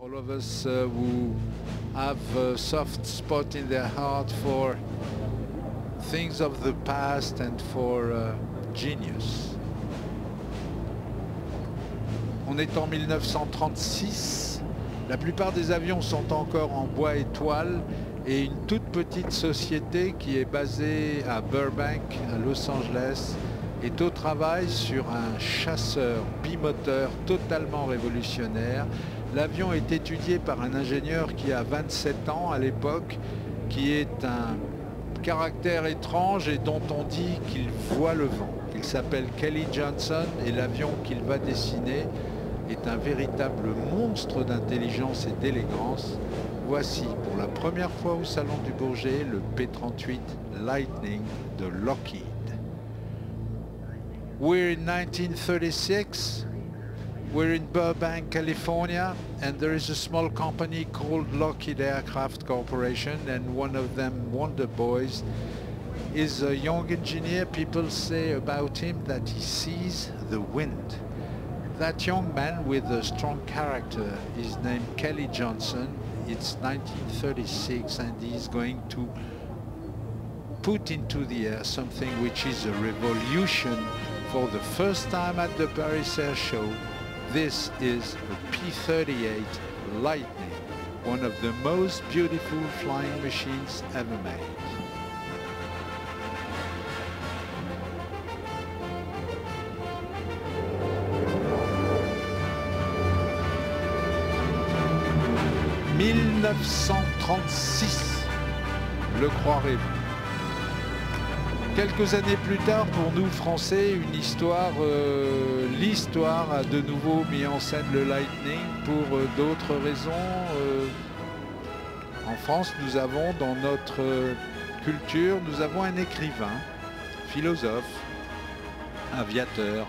All of us who have a soft spot in their heart for things of the past and for genius. On est en 1936, la plupart des avions sont encore en bois et toile et une toute petite société qui est basée à Burbank, à Los Angeles, est au travail sur un chasseur bimoteur totalement révolutionnaire. L'avion est étudié par un ingénieur qui a 27 ans à l'époque, qui est un caractère étrange et dont on dit qu'il voit le vent. Il s'appelle Kelly Johnson et l'avion qu'il va dessiner est un véritable monstre d'intelligence et d'élégance. Voici pour la première fois au Salon du Bourget le P-38 Lightning de Lockheed. We're in 1936. We're in Burbank, California, and there is a small company called Lockheed Aircraft Corporation, and one of them, Wonder Boys, is a young engineer. People say about him that he sees the wind. That young man with a strong character is named Kelly Johnson. It's 1936, and he's going to put into the air something which is a revolution for the first time at the Paris Air Show. This is a P-38 Lightning, one of the most beautiful flying machines ever made. « 1936, le croirez-vous? Quelques années plus tard, pour nous Français, une histoire, l'histoire a de nouveau mis en scène le Lightning pour d'autres raisons. En France, nous avons dans notre culture, nous avons un écrivain, philosophe, aviateur,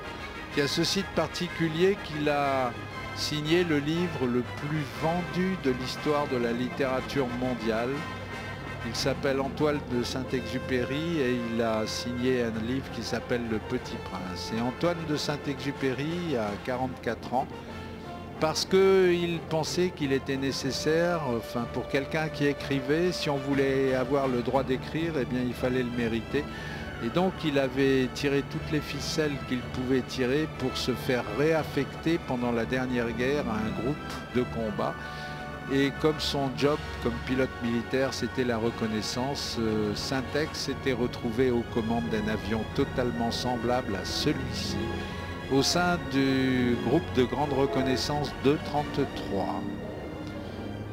qui a ce site particulier qu'il a signé le livre le plus vendu de l'histoire de la littérature mondiale. Il s'appelle Antoine de Saint-Exupéry et il a signé un livre qui s'appelle Le Petit Prince. Et Antoine de Saint-Exupéry a 44 ans parce qu'il pensait qu'il était nécessaire, enfin pour quelqu'un qui écrivait, si on voulait avoir le droit d'écrire, eh bien il fallait le mériter. Et donc il avait tiré toutes les ficelles qu'il pouvait tirer pour se faire réaffecter pendant la dernière guerre à un groupe de combat. Et comme son job comme pilote militaire, c'était la reconnaissance, Syntex s'était retrouvé aux commandes d'un avion totalement semblable à celui-ci, au sein du groupe de grande reconnaissance 233.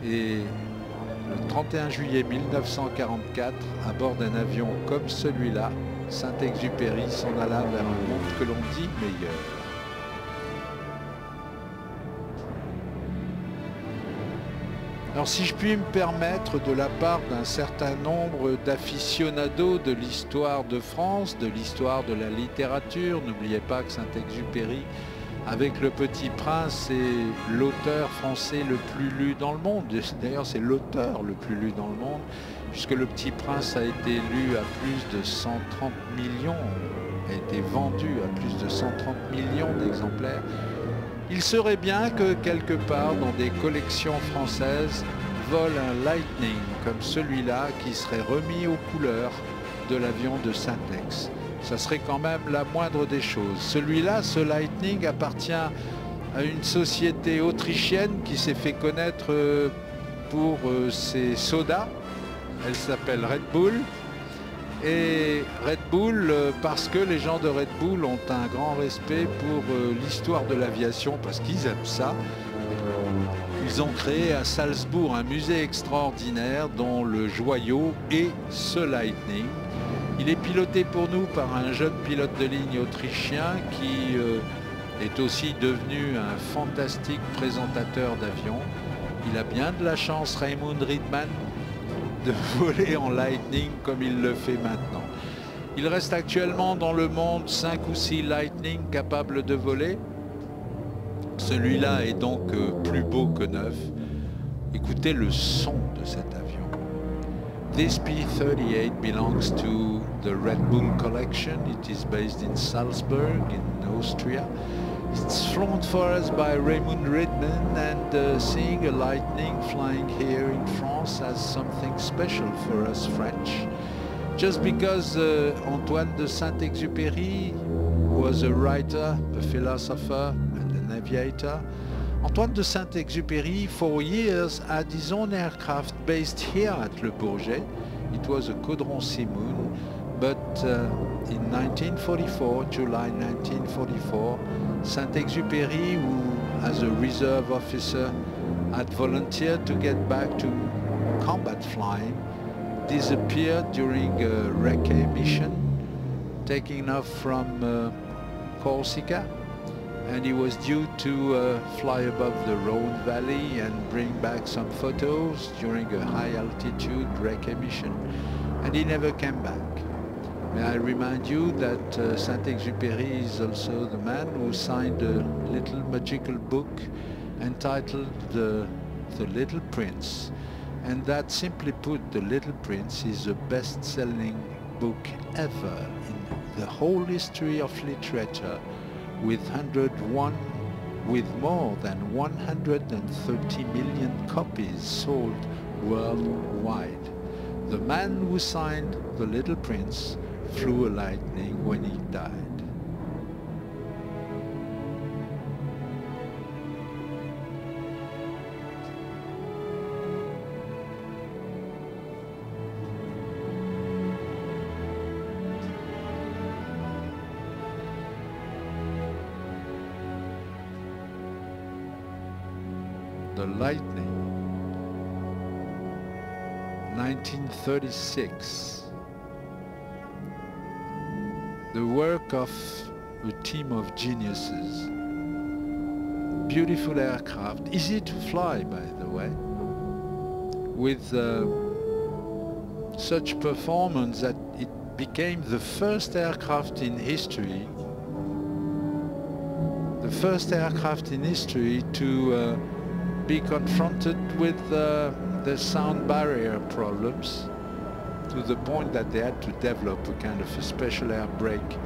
Et le 31 juillet 1944, à bord d'un avion comme celui-là, Saint-Exupéry s'en alla vers un monde que l'on dit meilleur. Alors si je puis me permettre, de la part d'un certain nombre d'aficionados de l'histoire de France, de l'histoire de la littérature, n'oubliez pas que Saint-Exupéry, avec Le Petit Prince, est l'auteur français le plus lu dans le monde. D'ailleurs, c'est l'auteur le plus lu dans le monde, puisque Le Petit Prince a été lu à plus de 130 millions, a été vendu à plus de 130 millions d'exemplaires. Il serait bien que quelque part dans des collections françaises vole un Lightning comme celui-là qui serait remis aux couleurs de l'avion de Syntex. Ça serait quand même la moindre des choses. Celui-là, ce Lightning, appartient à une société autrichienne qui s'est fait connaître pour ses sodas. Elle s'appelle Red Bull. Et Red Bull, parce que les gens de Red Bull ont un grand respect pour l'histoire de l'aviation, parce qu'ils aiment ça, ils ont créé à Salzbourg un musée extraordinaire dont le joyau est ce Lightning. Il est piloté pour nous par un jeune pilote de ligne autrichien qui est aussi devenu un fantastique présentateur d'avions. Il a bien de la chance, Raymond Riedman, de voler en Lightning comme il le fait maintenant. Il reste actuellement dans le monde 5 ou 6 Lightning capables de voler. Celui-là est donc plus beau que neuf. Écoutez le son de cet avion. This P-38 belongs to the Red Bull collection. It is based in Salzburg, in Austria. It's flown for us by Raymond Redman, and seeing a lightning flying here in France has something special for us French. Just because Antoine de Saint-Exupéry was a writer, a philosopher and an aviator, Antoine de Saint-Exupéry for years had his own aircraft based here at Le Bourget. It was a Caudron Simoun, but in 1944, July 1944, Saint-Exupéry, who as a reserve officer had volunteered to get back to combat flying, disappeared during a recce mission, taking off from Corsica, and he was due to fly above the Rhone Valley and bring back some photos during a high altitude recce mission, and he never came back. May I remind you that Saint-Exupéry is also the man who signed a little magical book entitled The Little Prince, and that, simply put, The Little Prince is the best-selling book ever in the whole history of literature, with more than 130 million copies sold worldwide. The man who signed The Little Prince flew a lightning when he died. The Lightning, 1936. The work of a team of geniuses. Beautiful aircraft, easy to fly, by the way, with such performance that it became the first aircraft in history, to be confronted with the sound barrier problems, to the point that they had to develop a kind of a special air brake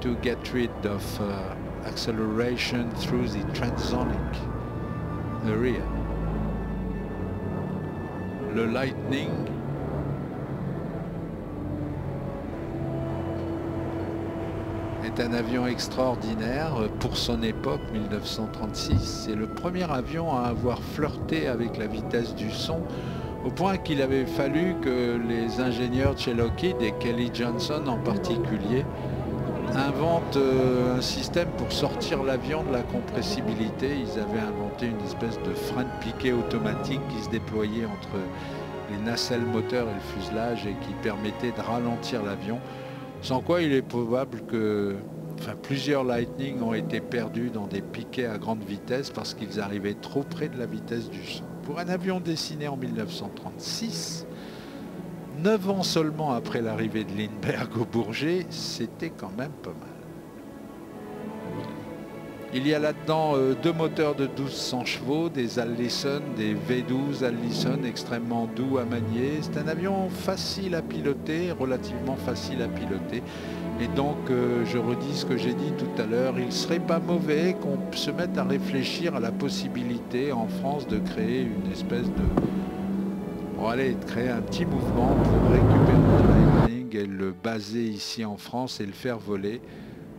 to get rid of acceleration through the transonic area. Le Lightning est un avion extraordinaire pour son époque, 1936. C'est le premier avion à avoir flirté avec la vitesse du son, au point qu'il avait fallu que les ingénieurs de chez Lockheed, et Kelly Johnson en particulier, inventent un système pour sortir l'avion de la compressibilité. Ils avaient inventé une espèce de frein de piquet automatique qui se déployait entre les nacelles moteurs et le fuselage et qui permettait de ralentir l'avion. Sans quoi il est probable que plusieurs Lightning ont été perdus dans des piquets à grande vitesse parce qu'ils arrivaient trop près de la vitesse du son. Pour un avion dessiné en 1936, 9 ans seulement après l'arrivée de Lindbergh au Bourget, c'était quand même pas mal. Il y a là-dedans deux moteurs de 1200 chevaux, des Allison, des V12 Allison extrêmement doux à manier. C'est un avion facile à piloter, relativement facile à piloter. Et donc, je redis ce que j'ai dit tout à l'heure, il ne serait pas mauvais qu'on se mette à réfléchir à la possibilité en France de créer une espèce de... Bon, allez, de créer un petit mouvement pour récupérer le Lightning et le baser ici en France et le faire voler,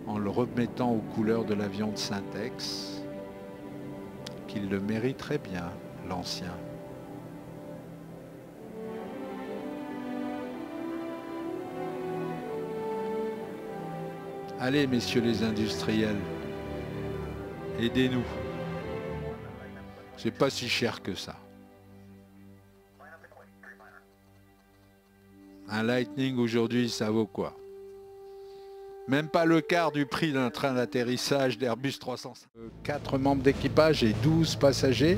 en le remettant aux couleurs de l'avion de Syntex, qu'il le mériterait bien, l'ancien. Allez, messieurs les industriels, aidez-nous. C'est pas si cher que ça. Un Lightning aujourd'hui, ça vaut quoi? Même pas le quart du prix d'un train d'atterrissage d'Airbus 305. 4 membres d'équipage et 12 passagers.